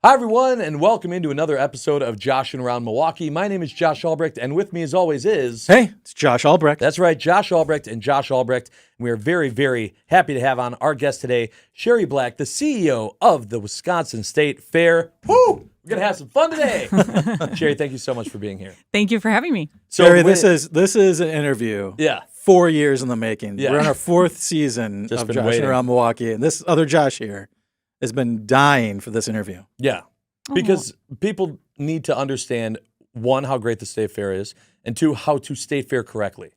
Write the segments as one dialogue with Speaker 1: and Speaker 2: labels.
Speaker 1: Hi, everyone, and welcome into another episode of Joshing Around Milwaukee. My name is Josh Albrecht, and with me, as always, is...
Speaker 2: Hey, it's Josh Albrecht.
Speaker 1: That's right, Josh Albrecht and Josh Albrecht. We are very, very happy to have on our guest today, Shari Black, the CEO of the Wisconsin State Fair. Woo! We're going to have some fun today. Shari, thank you so much for being here.
Speaker 3: Thank you for having me.
Speaker 1: So,
Speaker 2: Shari, this is an interview.
Speaker 1: Yeah.
Speaker 2: 4 years in the making.
Speaker 1: Yeah.
Speaker 2: We're on our fourth season
Speaker 1: Just
Speaker 2: of
Speaker 1: been
Speaker 2: Joshing
Speaker 1: waiting.
Speaker 2: Around Milwaukee, and this other Josh here has been dying for this interview.
Speaker 1: Yeah, because people need to understand, one, how great the State Fair is, and two, how to State Fair correctly.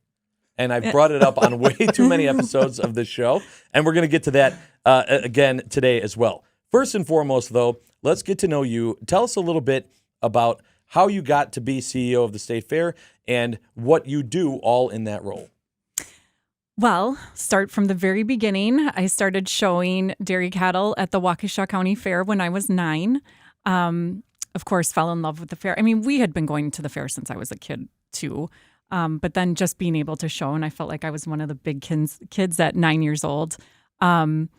Speaker 1: And I've brought it up on way too many episodes of this show, and we're going to get to that again today as well. First and foremost, though, let's get to know you. Tell us a little bit about how you got to be CEO of the State Fair and what you do all in that role.
Speaker 3: Well, start from the very beginning. I started showing dairy cattle at the Waukesha County Fair when I was 9. Of course, fell in love with the fair. I mean, we had been going to the fair since I was a kid, too. But then just being able to show, and I felt like I was one of the big kids at 9 years old. And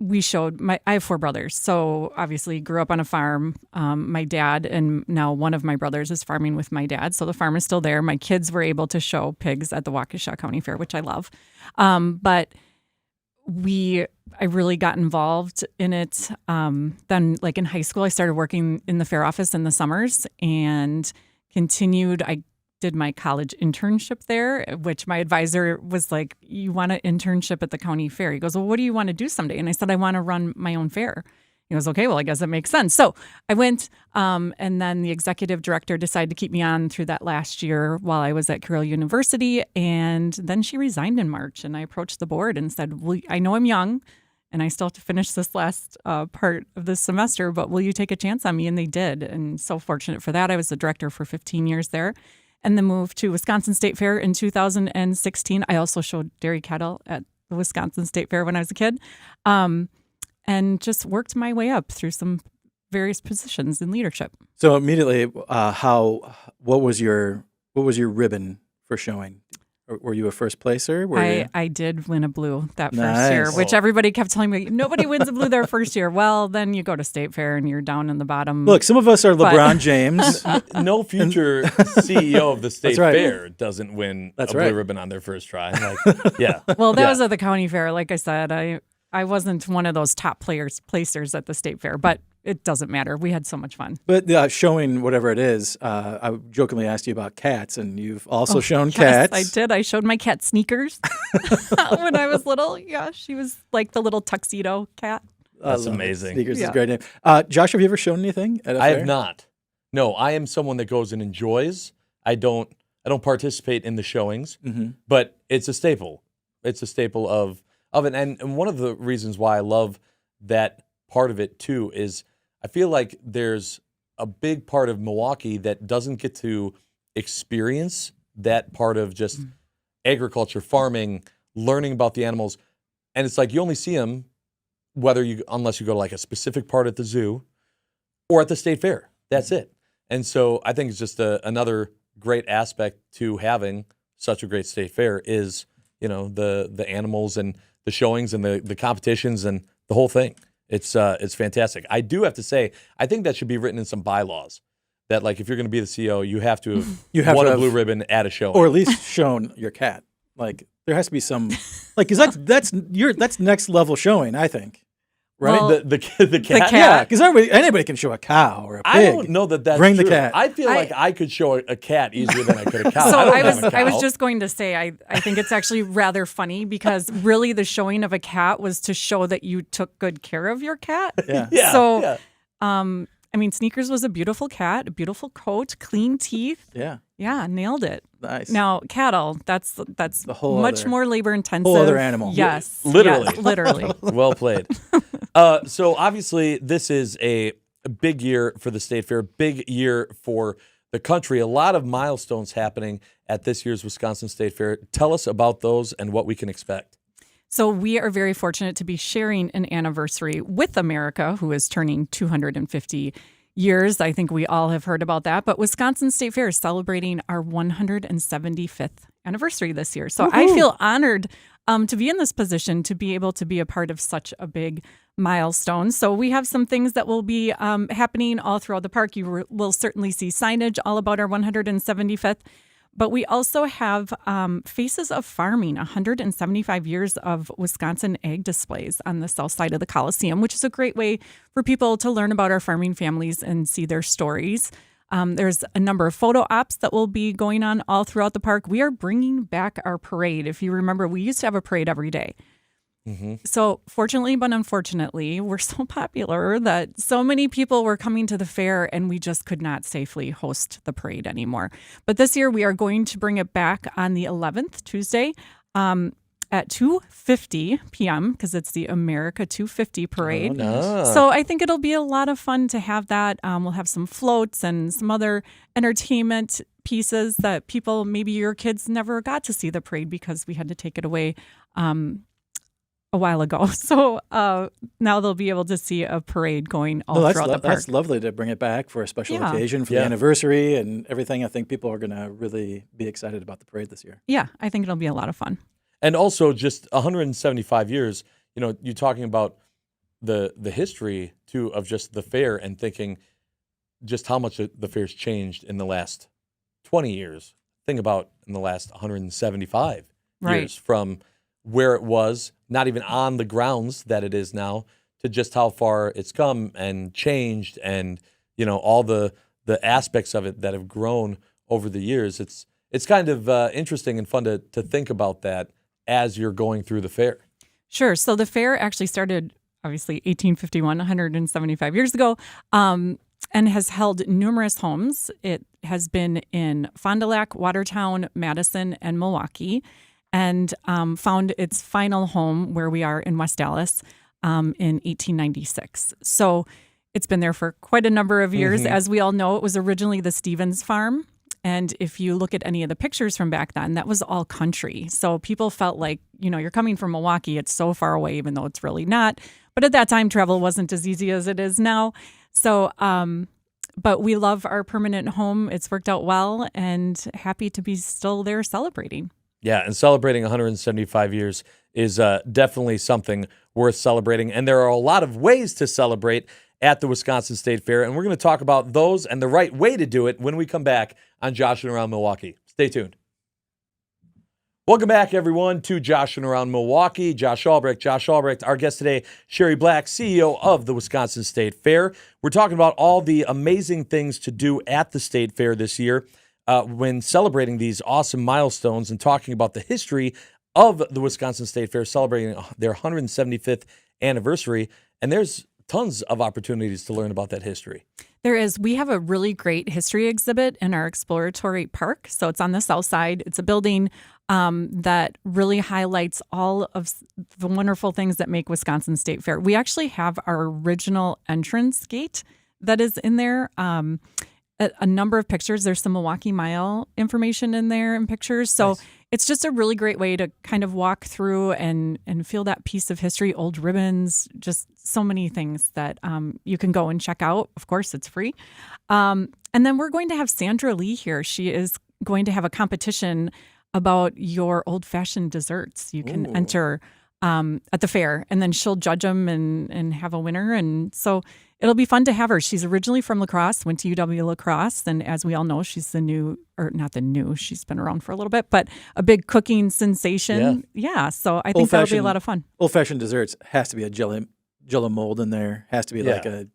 Speaker 3: we showed, I have 4 brothers, so obviously grew up on a farm. My dad and now one of my brothers is farming with my dad, so the farm is still there. My kids were able to show pigs at the Waukesha County Fair, which I love. But I really got involved in it. Then, like in high school, I started working in the fair office in the summers and continued. I did my college internship there, which my advisor was like, "You want an internship at the county fair?" He goes, "Well, what do you want to do someday?" And I said, "I want to run my own fair." He goes, "Okay, well, I guess that makes sense." So I went, and then the executive director decided to keep me on through that last year while I was at Carroll University. And then she resigned in March, and I approached the board and said, "Well, I know I'm young, and I still have to finish this last part of this semester, but will you take a chance on me?" And they did. And so fortunate for that. I was the director for 15 years there. And then moved to Wisconsin State Fair in 2016. I also showed dairy cattle at the Wisconsin State Fair when I was a kid, and just worked my way up through some various positions in leadership.
Speaker 2: So immediately, what was your ribbon for showing? Were you a first placer?
Speaker 3: I did win a blue that first
Speaker 2: Nice.
Speaker 3: year, which everybody kept telling me, nobody wins a blue their first year. Well, then you go to State Fair and you're down in the bottom.
Speaker 2: Look, some of us are LeBron James.
Speaker 1: No future CEO of the State
Speaker 2: That's right.
Speaker 1: Fair doesn't win
Speaker 2: That's
Speaker 1: a blue
Speaker 2: right.
Speaker 1: ribbon on their first try. Like, yeah.
Speaker 3: Well, that
Speaker 1: Yeah.
Speaker 3: was at the county fair. Like I said, I wasn't one of those top placers at the State Fair, but it doesn't matter. We had so much fun.
Speaker 2: But showing whatever it is, I jokingly asked you about cats, and you've also shown
Speaker 3: Yes,
Speaker 2: cats.
Speaker 3: I did. I showed my cat Sneakers when I was little. Yeah, she was like the little tuxedo cat.
Speaker 1: That's
Speaker 2: I love it.
Speaker 1: amazing.
Speaker 2: Sneakers is
Speaker 3: Yeah.
Speaker 2: a great name. Josh, have you ever shown anything at a
Speaker 1: I
Speaker 2: fair?
Speaker 1: have not. No, I am someone that goes and enjoys. I don't participate in the showings, but it's a staple. It's a staple of it. And one of the reasons why I love that part of it too is I feel like there's a big part of Milwaukee that doesn't get to experience that part of just agriculture, farming, learning about the animals. And it's like you only see them unless you go to like a specific part at the zoo or at the state fair. That's it. And so I think it's just another great aspect to having such a great state fair is, the animals and the showings and the competitions and the whole thing. It's fantastic. I do have to say, I think that should be written in some bylaws that, like, if you're going to be the CEO, you have to have won a blue ribbon at a show,
Speaker 2: or at least shown your cat. Like there has to be some, like, because that's next level showing. I think, right?
Speaker 3: Well,
Speaker 1: the cat.
Speaker 2: Yeah, because anybody can show a cow or a pig.
Speaker 1: I don't know that that's
Speaker 2: Bring the
Speaker 1: true.
Speaker 2: cat.
Speaker 1: I feel like I could show a cat easier than I could a cow.
Speaker 3: So
Speaker 1: I don't have a
Speaker 3: I was
Speaker 1: cow.
Speaker 3: just going to say, I think it's actually rather funny because really the showing of a cat was to show that you took good care of your cat.
Speaker 2: Yeah.
Speaker 1: Yeah.
Speaker 3: So,
Speaker 1: yeah.
Speaker 3: I mean, Sneakers was a beautiful cat, a beautiful coat, clean teeth.
Speaker 2: Yeah.
Speaker 3: Yeah, nailed it.
Speaker 2: Nice.
Speaker 3: Now, cattle, that's
Speaker 2: The whole
Speaker 3: much
Speaker 2: other-
Speaker 3: more labor intensive.
Speaker 2: whole other animal.
Speaker 3: Yes.
Speaker 1: Literally.
Speaker 3: Yes, literally.
Speaker 1: Well played. So obviously, this is a big year for the State Fair, big year for the country. A lot of milestones happening at this year's Wisconsin State Fair. Tell us about those and what we can expect.
Speaker 3: So we are very fortunate to be sharing an anniversary with America, who is turning 250 years. I think we all have heard about that. But Wisconsin State Fair is celebrating our 175th anniversary this year. So I feel honored to be in this position, to be able to be a part of such a big milestones. So we have some things that will be happening all throughout the park. You will certainly see signage all about our 175th. But we also have Faces of Farming, 175 years of Wisconsin ag displays on the south side of the Coliseum, which is a great way for people to learn about our farming families and see their stories. There's a number of photo ops that will be going on all throughout the park. We are bringing back our parade. If you remember, we used to have a parade every day. So fortunately, but unfortunately, we're so popular that so many people were coming to the fair and we just could not safely host the parade anymore. But this year we are going to bring it back on the 11th, Tuesday, at 2:50 p.m. because it's the America 250 parade. So I think it'll be a lot of fun to have that. We'll have some floats and some other entertainment pieces that people, maybe your kids never got to see the parade because we had to take it away a while ago. So now they'll be able to see a parade going all throughout the park.
Speaker 2: That's lovely to bring it back for a special occasion, for the anniversary and everything. I think people are going to really be excited about the parade this year.
Speaker 3: Yeah, I think it'll be a lot of fun.
Speaker 1: And also just 175 years, you're talking about the history too of just the fair and thinking just how much the fair's changed in the last 20 years. Think about in the last 175 years from where it was, not even on the grounds that it is now, to just how far it's come and changed, and all the aspects of it that have grown over the years. It's kind of interesting and fun to think about that as you're going through the fair.
Speaker 3: Sure. So the fair actually started, obviously, 1851, 175 years ago, and has held numerous homes. It has been in Fond du Lac, Watertown, Madison, and Milwaukee, and found its final home where we are in West Dallas in 1896. So it's been there for quite a number of years. As we all know, it was originally the Stevens Farm. And if you look at any of the pictures from back then, that was all country. So people felt like, you're coming from Milwaukee, it's so far away, even though it's really not. But at that time, travel wasn't as easy as it is now. So, but we love our permanent home. It's worked out well, and happy to be still there celebrating.
Speaker 1: Yeah, and celebrating 175 years is definitely something worth celebrating. And there are a lot of ways to celebrate at the Wisconsin State Fair, and we're going to talk about those and the right way to do it when we come back on Joshing Around Milwaukee. Stay tuned. Welcome back, everyone, to Joshing Around Milwaukee. Josh Albrecht, our guest today, Shari Black, CEO of the Wisconsin State Fair. We're talking about all the amazing things to do at the State Fair this year when celebrating these awesome milestones and talking about the history of the Wisconsin State Fair, celebrating their 175th anniversary. And there's tons of opportunities to learn about that history.
Speaker 3: There is. We have a really great history exhibit in our exploratory park. So it's on the south side. It's a building that really highlights all of the wonderful things that make Wisconsin State Fair. We actually have our original entrance gate that is in there. A number of pictures. There's some Milwaukee Mile information in there and pictures. So It's just a really great way to kind of walk through and feel that piece of history, old ribbons, just so many things that you can go and check out. Of course, it's free. And then we're going to have Sandra Lee here. She is going to have a competition about your old-fashioned desserts. You can enter at the fair, and then she'll judge them and have a winner. And so it'll be fun to have her. She's originally from La Crosse, went to UW La Crosse, and as we all know, she's she's been around for a little bit, but a big cooking sensation. Yeah, so I think that'll be a lot of fun.
Speaker 2: Old-fashioned desserts has to be a jello mold in there. Has to be like a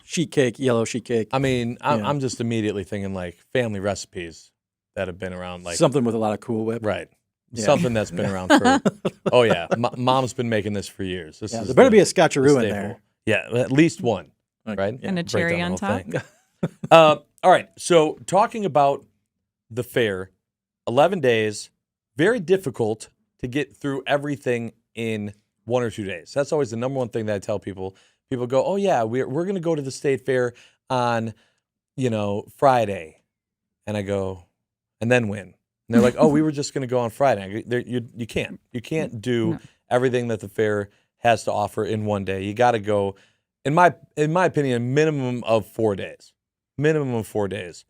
Speaker 2: sheet cake, yellow sheet cake.
Speaker 1: I mean, I'm just immediately thinking like family recipes that have been around, like
Speaker 2: something with a lot of Cool Whip.
Speaker 1: Right. Yeah. Something that's been around for, Mom's been making this for years.
Speaker 2: There better be a scotcheroo in there.
Speaker 1: Yeah, at least one, right?
Speaker 3: And a cherry on top.
Speaker 1: All right, so talking about the fair, 11 days, very difficult to get through everything in 1 or 2 days. That's always the number one thing that I tell people. People go, oh, yeah, we're going to go to the State Fair on, Friday. And I go, and then when? And they're like, oh, we were just going to go on Friday. You can't. You can't do everything that the fair has to offer in one day. You got to go, in my opinion, minimum of 4 days. Minimum of 4 days.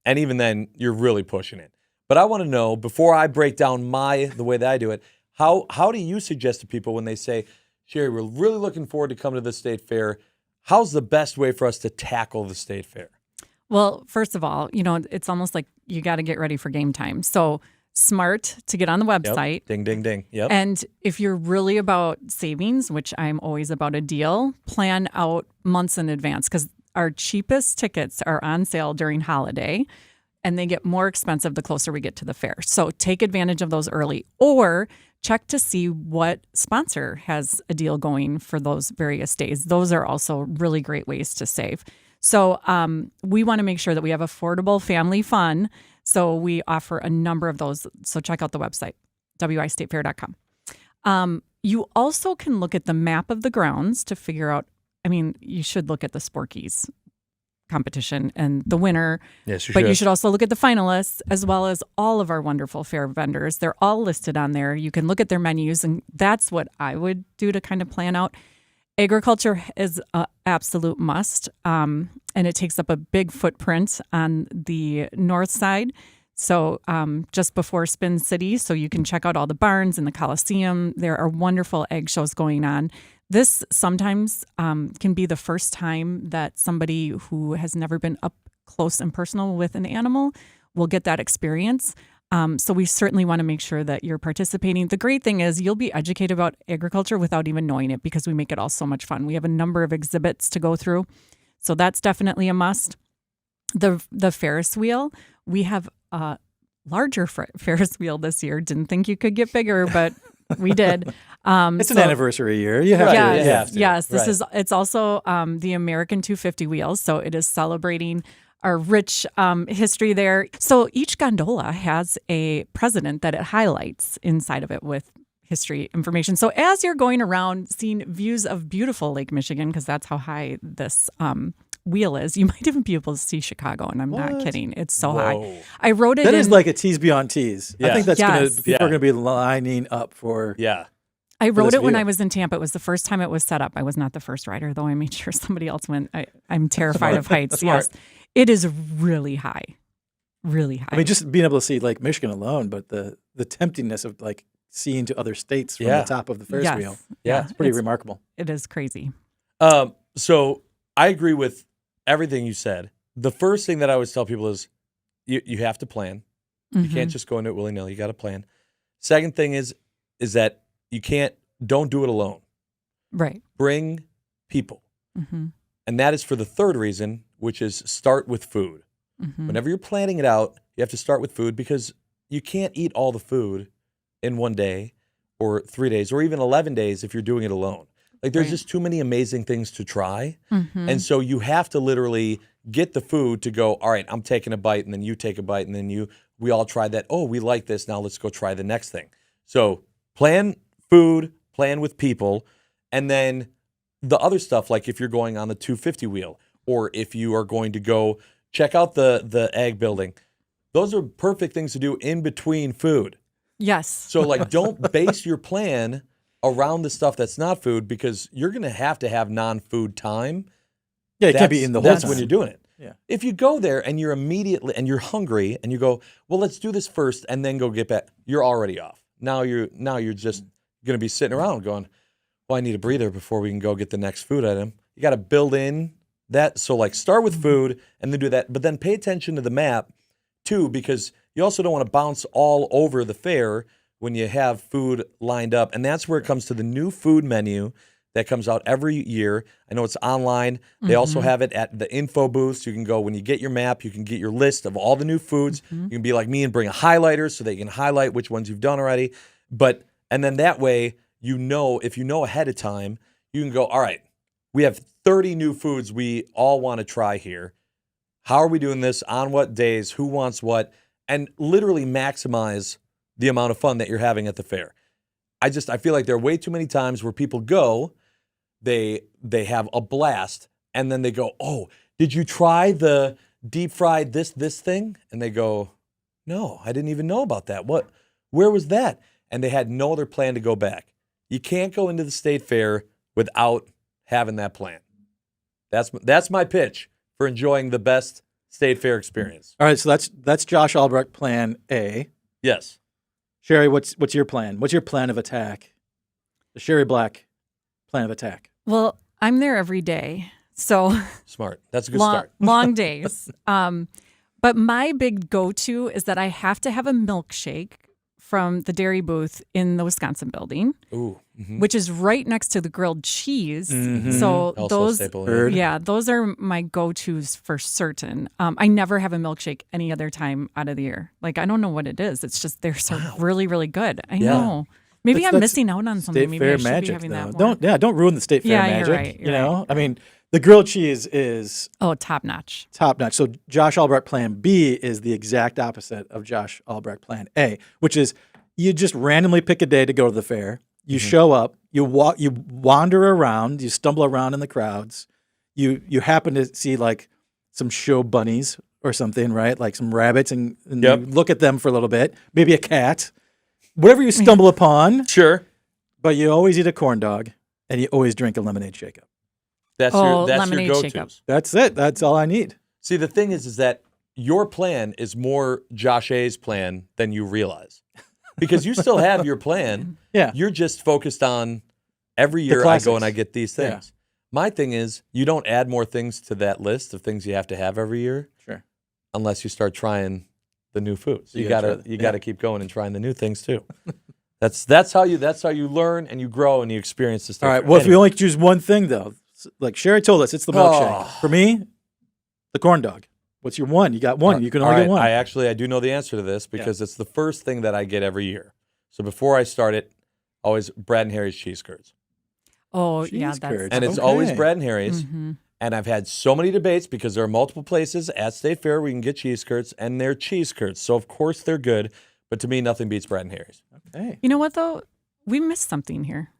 Speaker 1: And even then, you're really pushing it. But I want to know, before I break down the way that I do it, how do you suggest to people when they say, Shari, we're really looking forward to coming to the state fair. How's the best way for us to tackle the state fair?
Speaker 3: Well, first of all, it's almost like you got to get ready for game time. So smart to get on the website.
Speaker 1: Yep. Ding, ding, ding. Yep.
Speaker 3: And if you're really about savings, which I'm always about a deal, plan out months in advance because our cheapest tickets are on sale during holiday and they get more expensive the closer we get to the fair. So take advantage of those early or check to see what sponsor has a deal going for those various days. Those are also really great ways to save. So we want to make sure that we have affordable family fun. So we offer a number of those. So check out the website, wistatefair.com. You also can look at the map of the grounds to figure out, you should look at the Sporkies competition and the winner.
Speaker 1: Yes,
Speaker 3: you should also look at the finalists as well as all of our wonderful fair vendors. They're all listed on there. You can look at their menus, and that's what I would do to kind of plan out. Agriculture is an absolute must, and it takes up a big footprint on the north side. So just before Spin City, so you can check out all the barns and the Coliseum. There are wonderful egg shows going on. This sometimes can be the first time that somebody who has never been up close and personal with an animal will get that experience. So we certainly want to make sure that you're participating. The great thing is you'll be educated about agriculture without even knowing it because we make it all so much fun. We have a number of exhibits to go through. So that's definitely a must. The Ferris wheel, we have a larger Ferris wheel this year. Didn't think you could get bigger, but we did.
Speaker 2: It's an anniversary year. You have
Speaker 1: Right.
Speaker 2: to.
Speaker 3: Yes,
Speaker 1: to.
Speaker 3: yes.
Speaker 1: Right.
Speaker 3: It's also the American 250 wheels. So it is celebrating our rich history there. So each gondola has a president that it highlights inside of it with history information. So as you're going around seeing views of beautiful Lake Michigan, because that's how high this wheel is, you might even be able to see Chicago. And I'm not kidding. It's so high. I wrote it
Speaker 2: That
Speaker 3: in,
Speaker 2: is like a tease beyond tease.
Speaker 1: Yeah.
Speaker 2: I think that's
Speaker 3: Yes.
Speaker 2: people are going to be lining up for.
Speaker 1: Yeah.
Speaker 3: I wrote
Speaker 2: this
Speaker 3: it when
Speaker 2: view.
Speaker 3: I was in Tampa. It was the first time it was set up. I was not the first rider, though. I made sure somebody else went. I'm terrified of heights. Yes. It is really high. Really high.
Speaker 2: I mean, just being able to see Lake Michigan alone, but the temptingness of like seeing to other states from the top of the Ferris
Speaker 3: Yes.
Speaker 2: wheel.
Speaker 1: Yeah.
Speaker 2: It's pretty remarkable.
Speaker 3: It is crazy.
Speaker 1: So I agree with everything you said. The first thing that I always tell people is you have to plan. You can't just go into it willy-nilly. You got to plan. Second thing is that don't do it alone.
Speaker 3: Right.
Speaker 1: Bring people. And that is for the third reason, which is start with food. Whenever you're planning it out, you have to start with food because you can't eat all the food in one day or 3 days or even 11 days if you're doing it alone. Like there's just too many amazing things to try. And so you have to literally get the food to go, all right, I'm taking a bite and then you take a bite and then we all try that. Oh, we like this. Now let's go try the next thing. So plan food, plan with people, and then the other stuff, like if you're going on the 250 wheel or if you are going to go check out the egg building, those are perfect things to do in between food.
Speaker 3: Yes.
Speaker 1: So like don't base your plan around the stuff that's not food because you're going to have non-food time.
Speaker 2: Yeah, it can't be in the whole
Speaker 1: That's
Speaker 2: time.
Speaker 1: when you're doing it.
Speaker 2: Yeah.
Speaker 1: If you go there and you're you're hungry and you go, well, let's do this first and then go get back, you're already off. Now you're just going to be sitting around going, well, I need a breather before we can go get the next food item. You got to build in that. So like start with food and then do that, but then pay attention to the map too, because you also don't want to bounce all over the fair when you have food lined up. And that's where it comes to the new food menu that comes out every year. I know it's online. They also have it at the info booths. You can go, when you get your map, you can get your list of all the new foods. You can be like me and bring a highlighter so that you can highlight which ones you've done already. And then that way, if you know ahead of time, you can go, all right, we have 30 new foods we all want to try here. How are we doing this? On what days? Who wants what? And literally maximize the amount of fun that you're having at the fair. I feel like there are way too many times where people go, they have a blast, and then they go, oh, did you try the deep fried this thing? And they go, no, I didn't even know about that. Where was that? And they had no other plan to go back. You can't go into the state fair without having that plan. That's my pitch for enjoying the best state fair experience.
Speaker 2: All right, so that's Josh Albrecht plan A.
Speaker 1: Yes.
Speaker 2: Shari, what's your plan? What's your plan of attack? The Shari Black plan of attack?
Speaker 3: Well, I'm there every day. So
Speaker 1: Smart. That's a good start.
Speaker 3: long days. But my big go-to is that I have to have a milkshake from the dairy booth in the Wisconsin building,
Speaker 1: Ooh.
Speaker 3: which is right next to the grilled cheese.
Speaker 2: Mm-hmm.
Speaker 3: So
Speaker 1: Also a
Speaker 3: those,
Speaker 1: staple,
Speaker 3: yeah, those are my go-tos for certain. I never have a milkshake any other time out of the year. Like, I don't know what it is. It's just they're so really, really good. I know. Maybe I'm missing out on something.
Speaker 2: State
Speaker 3: Maybe
Speaker 2: Fair
Speaker 3: I should
Speaker 2: magic,
Speaker 3: be having
Speaker 2: though.
Speaker 3: that more.
Speaker 2: Don't ruin the State Fair
Speaker 3: Yeah,
Speaker 2: magic.
Speaker 3: you're right,
Speaker 2: you
Speaker 3: you're
Speaker 2: know,
Speaker 3: right.
Speaker 2: I mean, the grilled cheese is
Speaker 3: Oh, top notch.
Speaker 2: top notch. So Josh Albrecht Plan B is the exact opposite of Josh Albrecht Plan A, which is you just randomly pick a day to go to the fair. You show up, you wander around, you stumble around in the crowds. You happen to see like some show bunnies or something, right? Like some rabbits, and you look at them for a little bit. Maybe a cat. Whatever you stumble upon.
Speaker 1: Sure.
Speaker 2: But you always eat a corn dog, and you always drink a lemonade shake-up.
Speaker 1: That's your
Speaker 3: lemonade
Speaker 1: go-tos.
Speaker 3: shake-up.
Speaker 2: That's it. That's all I need.
Speaker 1: See, the thing is that your plan is more Josh A's plan than you realize. Because you still have your plan.
Speaker 2: Yeah.
Speaker 1: You're just focused on every year I go and I get these things.
Speaker 2: Yeah.
Speaker 1: My thing is you don't add more things to that list of things you have to have every year.
Speaker 2: Sure.
Speaker 1: Unless you start trying the new foods.
Speaker 2: You
Speaker 1: You
Speaker 2: gotta
Speaker 1: gotta
Speaker 2: try them.
Speaker 1: keep going and trying the new things too. That's how you learn and you grow and you experience this stuff.
Speaker 2: All right. Well, if we only choose one thing, though, like Shari told us, it's the milkshake.
Speaker 1: Oh.
Speaker 2: For me, the corn dog. What's your one? You got one. You can
Speaker 1: All
Speaker 2: only
Speaker 1: right,
Speaker 2: get one.
Speaker 1: I do know the answer to this because it's the first thing that I get every year. So before I start it, always Brad and Harry's cheese curds.
Speaker 3: Oh,
Speaker 2: Cheese
Speaker 3: yeah.
Speaker 2: curds.
Speaker 1: And it's
Speaker 2: Okay.
Speaker 1: always Brad and Harry's. And I've had so many debates because there are multiple places at State Fair where you can get cheese curds, and they're cheese curds. So, of course, they're good. But to me, nothing beats Brad and Harry's.
Speaker 2: Okay.
Speaker 3: You know what, though? We missed something here.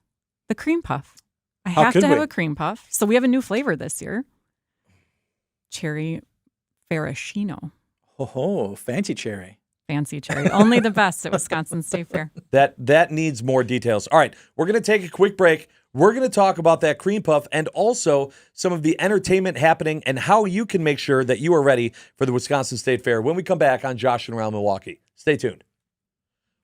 Speaker 3: The cream puff. I
Speaker 2: How
Speaker 3: have
Speaker 2: could
Speaker 3: to have
Speaker 2: we?
Speaker 3: a cream puff. So we have a new flavor this year. Cherry Maraschino.
Speaker 2: Oh, fancy cherry.
Speaker 3: Fancy cherry. Only the best at Wisconsin State Fair.
Speaker 1: That needs more details. All right, we're going to take a quick break. We're going to talk about that cream puff and also some of the entertainment happening and how you can make sure that you are ready for the Wisconsin State Fair when we come back on Joshing Around Milwaukee. Stay tuned.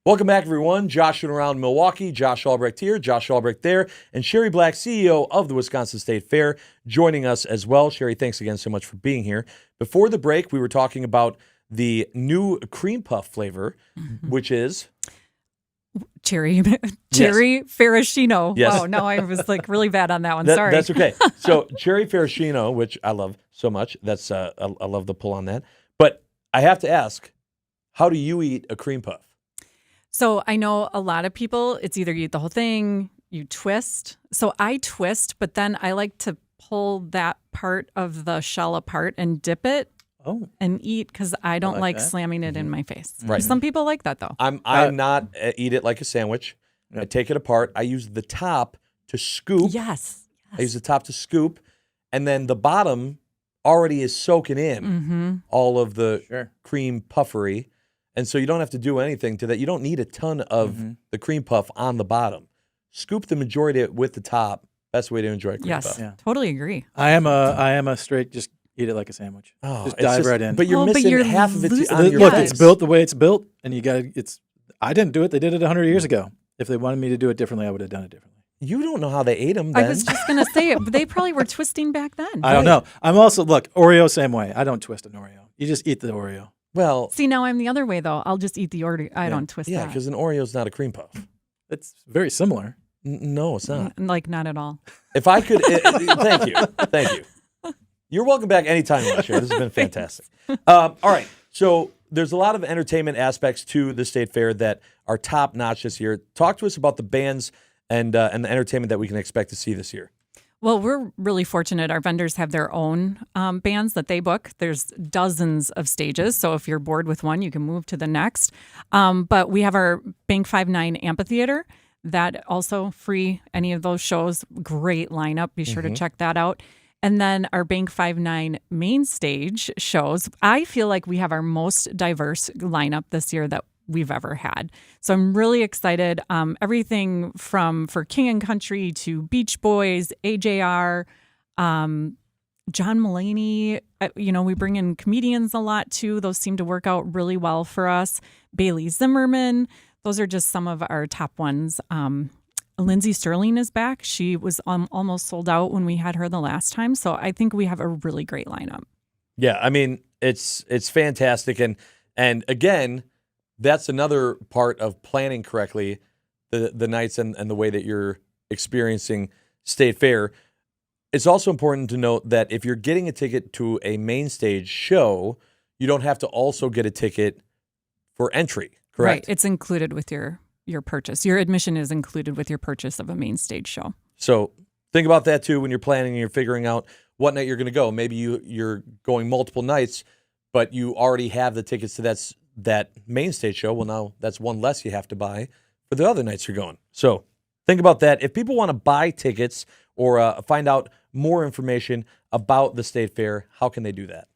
Speaker 1: Welcome back, everyone. Joshing Around Milwaukee. Josh Albrecht here, Josh Albrecht there, and Shari Black, CEO of the Wisconsin State Fair, joining us as well. Shari, thanks again so much for being here. Before the break, we were talking about the new cream puff flavor, which is
Speaker 3: Cherry Maraschino.
Speaker 1: Yes.
Speaker 3: Wow, no, I was like really bad on that one.
Speaker 1: That-
Speaker 3: Sorry.
Speaker 1: That's okay. So cherry Maraschino, which I love so much. That's I love the pull on that. But I have to ask, how do you eat a cream puff?
Speaker 3: So I know a lot of people, it's either you eat the whole thing, you twist. So I twist, but then I like to pull that part of the shell apart and dip it
Speaker 2: Oh,
Speaker 3: and eat because I don't
Speaker 2: like
Speaker 3: like
Speaker 2: that.
Speaker 3: slamming it in my face.
Speaker 1: Right.
Speaker 3: Some people like that though.
Speaker 1: I'm not eat it like a sandwich. I
Speaker 2: Yep.
Speaker 1: take it apart. I use the top to scoop.
Speaker 3: Yes.
Speaker 1: I use the top to scoop, and then the bottom already is soaking in
Speaker 3: Mm-hmm.
Speaker 1: all of the
Speaker 2: sure.
Speaker 1: cream puffery. And so you don't have to do anything to that. You don't need a ton of the cream puff on the bottom. Scoop the majority of it with the top. Best way to enjoy a cream
Speaker 3: Yes.
Speaker 1: puff.
Speaker 2: Yeah.
Speaker 3: Totally agree.
Speaker 2: I am a straight, just eat it like a sandwich.
Speaker 1: Oh,
Speaker 2: Just
Speaker 1: it's
Speaker 2: dive right in.
Speaker 1: But you're
Speaker 3: Oh, but
Speaker 1: missing
Speaker 3: you're
Speaker 1: half of it
Speaker 3: losing-
Speaker 1: on your
Speaker 2: Look,
Speaker 1: face.
Speaker 2: it's built the way it's built, and you got it's. I didn't do it. They did it 100 years ago. If they wanted me to do it differently, I would have done it differently.
Speaker 1: You don't know how they ate them.
Speaker 3: I was just going to say it, but they probably were twisting back then.
Speaker 2: I don't know. I'm also Oreo same way. I don't twist an Oreo. You just eat the Oreo.
Speaker 1: well,
Speaker 3: See, now I'm the other way though. I'll just eat the order. I don't twist
Speaker 1: yeah,
Speaker 3: that.
Speaker 1: because an Oreo's not a cream puff.
Speaker 2: It's very similar.
Speaker 1: No, it's not.
Speaker 3: Like not at all.
Speaker 1: If I could, thank you. You're welcome back anytime you want, Shari. This has been fantastic. All right, so there's a lot of entertainment aspects to the State Fair that are top notch this year. Talk to us about the bands and the entertainment that we can expect to see this year.
Speaker 3: Well, we're really fortunate. Our vendors have their own bands that they book. There's dozens of stages. So if you're bored with one, you can move to the next. But we have our Bank 59 Amphitheater. That also free any of those shows. Great lineup. Be sure to check that out. And then our Bank 59 main stage shows. I feel like we have our most diverse lineup this year that we've ever had. So I'm really excited. Everything from for King and Country to Beach Boys, AJR, John Mulaney. We bring in comedians a lot too. Those seem to work out really well for us. Bailey Zimmerman. Those are just some of our top ones. Lindsay Sterling is back. She was almost sold out when we had her the last time. So I think we have a really great lineup.
Speaker 1: Yeah, I mean, it's fantastic. And again, that's another part of planning correctly the nights and the way that you're experiencing State Fair. It's also important to note that if you're getting a ticket to a main stage show, you don't have to also get a ticket for entry, correct?
Speaker 3: Right. It's included with your purchase. Your admission is included with your purchase of a main stage show.
Speaker 1: So think about that too when you're planning and you're figuring out what night you're going to go. Maybe you're going multiple nights, but you already have the tickets to that main stage show. Well, now that's one less you have to buy for the other nights you're going. So think about that. If people want to buy tickets or find out more information about the State Fair, how can they do that?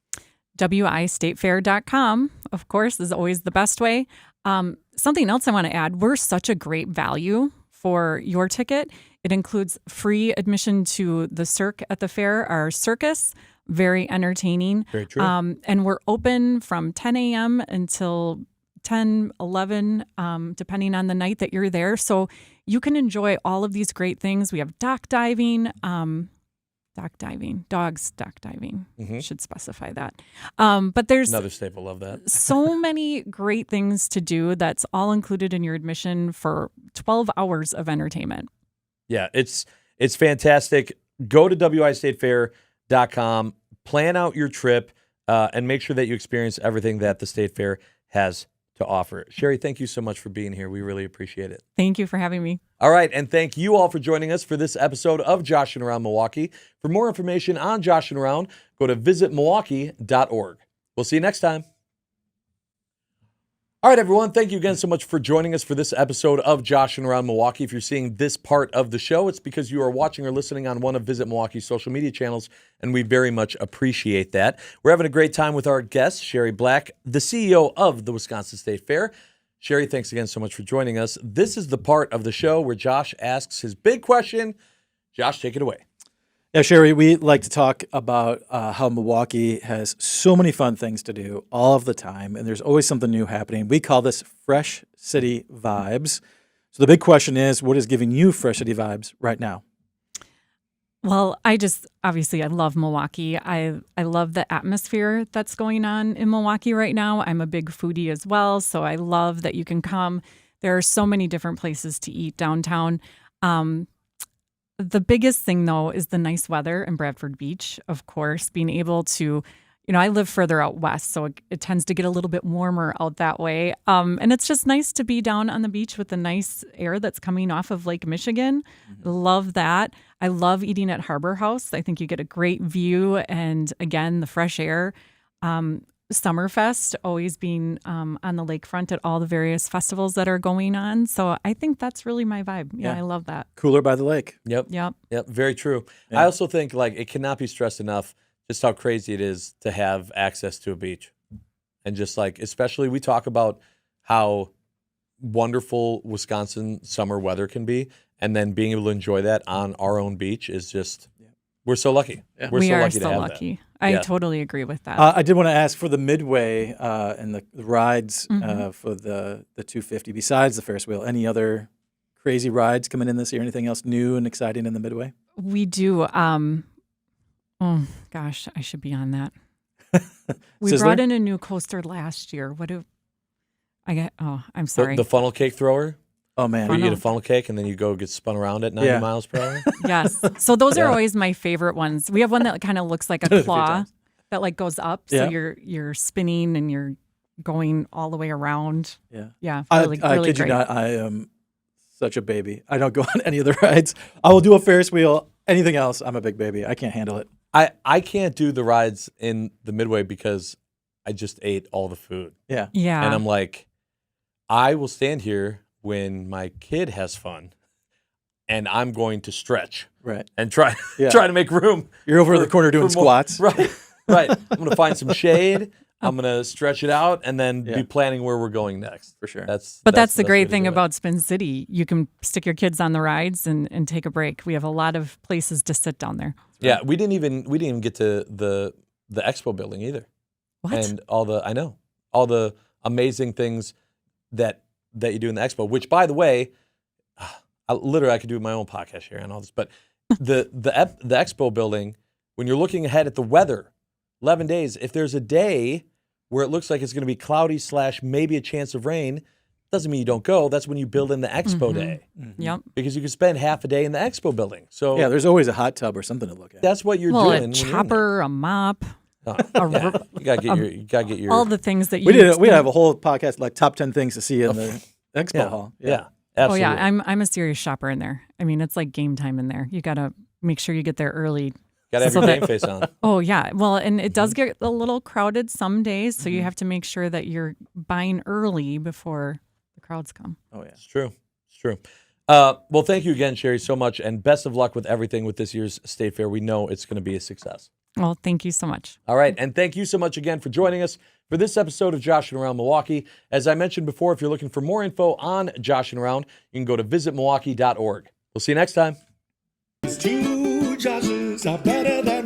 Speaker 3: wistatefair.com, of course, is always the best way. Something else I want to add, we're such a great value for your ticket. It includes free admission to the Cirque at the fair, our circus, very entertaining.
Speaker 1: Very true.
Speaker 3: And we're open from 10 a.m. until 10, 11, depending on the night that you're there. So you can enjoy all of these great things. We have dogs dock diving. Should specify that. But there's
Speaker 1: Another staple, love that.
Speaker 3: so many great things to do that's all included in your admission for 12 hours of entertainment.
Speaker 1: Yeah, it's fantastic. Go to wistatefair.com, plan out your trip, and make sure that you experience everything that the State Fair has to offer. Shari, thank you so much for being here. We really appreciate it.
Speaker 3: Thank you for having me.
Speaker 1: All right, and thank you all for joining us for this episode of Joshing Around Milwaukee. For more information on Joshing Around, go to visitmilwaukee.org. We'll see you next time. All right, everyone, thank you again so much for joining us for this episode of Joshing Around Milwaukee. If you're seeing this part of the show, it's because you are watching or listening on one of Visit Milwaukee's social media channels, and we very much appreciate that. We're having a great time with our guest, Shari Black, the CEO of the Wisconsin State Fair. Shari, thanks again so much for joining us. This is the part of the show where Josh asks his big question. Josh, take it away.
Speaker 2: Yeah, Shari, we like to talk about how Milwaukee has so many fun things to do all of the time, and there's always something new happening. We call this Fresh City Vibes. So the big question is, what is giving you Fresh City Vibes right now?
Speaker 3: Well, I love Milwaukee. I love the atmosphere that's going on in Milwaukee right now. I'm a big foodie as well, so I love that you can come. There are so many different places to eat downtown. The biggest thing, though, is the nice weather in Bradford Beach, of course, being able to, I live further out west, so it tends to get a little bit warmer out that way. And it's just nice to be down on the beach with the nice air that's coming off of Lake Michigan. Love that. I love eating at Harbor House. I think you get a great view and, again, the fresh air. Summerfest, always being on the lakefront at all the various festivals that are going on. So I think that's really my vibe. Yeah, I love that.
Speaker 2: Cooler by the lake.
Speaker 1: Yep. Very true.
Speaker 2: Yeah.
Speaker 1: I also think it cannot be stressed enough just how crazy it is to have access to a beach. And just especially we talk about how wonderful Wisconsin summer weather can be. And then being able to enjoy that on our own beach is just, we're so lucky.
Speaker 3: Yeah.
Speaker 1: We're
Speaker 3: we
Speaker 1: so
Speaker 3: are
Speaker 1: lucky
Speaker 3: so
Speaker 1: to have
Speaker 3: lucky.
Speaker 1: that.
Speaker 3: I
Speaker 1: Yeah.
Speaker 3: totally agree with that.
Speaker 2: I did want to ask for the midway and the rides for the 250, besides the Ferris wheel, any other crazy rides coming in this year? Anything else new and exciting in the midway?
Speaker 3: We do. Oh, gosh, I should be on that. We
Speaker 2: Sizzler?
Speaker 3: brought in a new coaster last year. I'm sorry.
Speaker 1: The funnel cake thrower?
Speaker 2: Oh, man.
Speaker 1: Where you
Speaker 3: Funnel.
Speaker 1: get a funnel cake and then you go get spun around at 90 miles per hour?
Speaker 3: Yes. So those are
Speaker 1: Yeah.
Speaker 3: always my favorite ones. We have one that kind of looks like
Speaker 2: Done it a
Speaker 3: a
Speaker 2: few
Speaker 3: claw
Speaker 2: times.
Speaker 3: that goes up.
Speaker 2: Yeah.
Speaker 3: So you're spinning and you're going all the way around.
Speaker 2: Yeah.
Speaker 3: Yeah.
Speaker 2: I
Speaker 3: Really,
Speaker 2: kid
Speaker 3: really
Speaker 2: you
Speaker 3: great.
Speaker 2: not, I am such a baby. I don't go on any of the rides. I will do a Ferris wheel. Anything else, I'm a big baby. I can't handle it.
Speaker 1: I can't do the rides in the midway because I just ate all the food.
Speaker 2: Yeah.
Speaker 3: Yeah.
Speaker 1: And I'm like, I will stand here when my kid has fun and I'm going to stretch
Speaker 2: Right.
Speaker 1: and try
Speaker 2: Yeah.
Speaker 1: to make room.
Speaker 2: You're over in the
Speaker 1: for-
Speaker 2: corner doing
Speaker 1: for more-
Speaker 2: squats.
Speaker 1: Right. I'm going to find some shade. I'm going to stretch it out and then
Speaker 2: Yeah.
Speaker 1: be planning where we're going next.
Speaker 2: For sure.
Speaker 3: But that's the
Speaker 1: best way
Speaker 3: great
Speaker 1: to
Speaker 3: thing
Speaker 1: do it.
Speaker 3: about Spin City. You can stick your kids on the rides and take a break. We have a lot of places to sit down there.
Speaker 1: Yeah, we didn't even get to the expo building either.
Speaker 3: What?
Speaker 1: And all the amazing things that you do in the expo, which, by the way, I could do my own podcast here on all this, but the expo building, when you're looking ahead at the weather, 11 days, if there's a day where it looks like it's going to be cloudy / maybe a chance of rain, doesn't mean you don't go. That's when you build in the expo day.
Speaker 3: Yep.
Speaker 1: Because you can spend half a day in the expo building. So
Speaker 2: Yeah, there's always a hot tub or something to look at.
Speaker 1: that's what you're
Speaker 3: Well,
Speaker 1: doing.
Speaker 3: a
Speaker 1: when you're in
Speaker 3: chopper, a mop,
Speaker 1: there. Yeah. You gotta get your
Speaker 3: all the things that you
Speaker 2: We have a whole podcast like top 10 things to see in the expo hall.
Speaker 1: Yeah.
Speaker 3: Oh
Speaker 1: Absolutely.
Speaker 3: yeah, I'm a serious shopper in there. I mean, it's like game time in there. You got to make sure you get there early.
Speaker 1: Gotta have
Speaker 3: so
Speaker 1: your
Speaker 3: that-
Speaker 1: game face on.
Speaker 3: Oh yeah. Well, and it does get a little crowded some days, so you have to make sure that you're buying early before the crowds come.
Speaker 2: Oh yeah.
Speaker 1: It's true. It's true. Well, thank you again, Shari, so much, and best of luck with everything with this year's State Fair. We know it's going to be a success.
Speaker 3: Well, thank you so much.
Speaker 1: All right, and thank you so much again for joining us for this episode of Joshing Around Milwaukee. As I mentioned before, if you're looking for more info on Joshing Around, you can go to visitmilwaukee.org. We'll see you next time.
Speaker 4: Two Joshes are better than